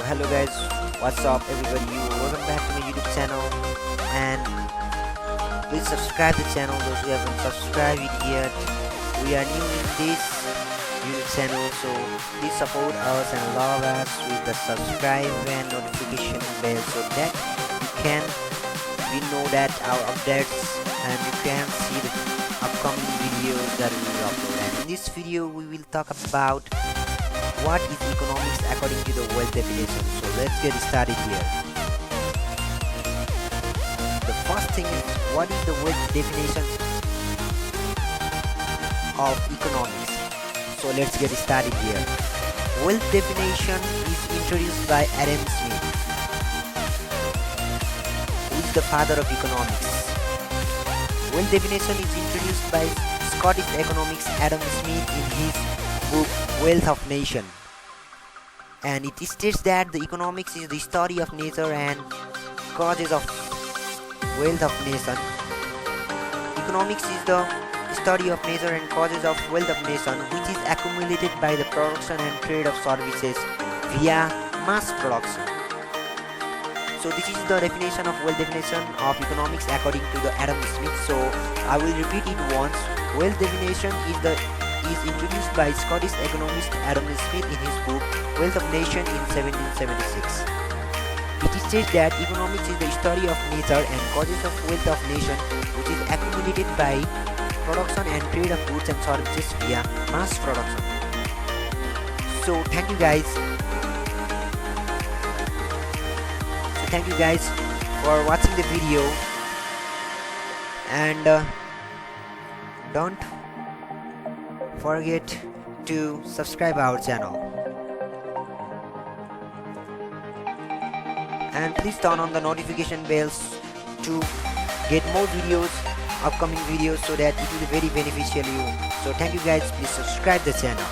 Hello guys, what's up everybody, welcome back to my YouTube channel, and please subscribe the channel those who haven't subscribed it yet. We are new in this YouTube channel, so please support us and love us with the subscribe and notification bell so that we know that our updates and you can see the upcoming videos that we will upload. And in this video we will talk about what is economics according to the wealth definition. So let's get started here. The first thing is, what is the wealth definition of economics? So let's get started here. Wealth definition is introduced by Adam Smith, who is the father of economics. Wealth definition is introduced by Scottish economics Adam Smith in his book Wealth of Nation, and it states that the economics is the study of nature and causes of wealth of nation. Economics is the study of nature and causes of wealth of nation, which is accumulated by the production and trade of services via mass production. So this is the definition of wealth definition of economics according to the Adam Smith. So I will repeat it once. Wealth definition is introduced by Scottish economist Adam Smith in his book Wealth of Nation in 1776. It states that economics is the study of nature and causes of wealth of nation, which is accumulated by production and trade of goods and services via mass production. So thank you guys. For watching the video, and don't forget to subscribe our channel, and please turn on the notification bells to get more videos, upcoming videos, so that it will be very beneficial to you. So thank you guys, please subscribe the channel.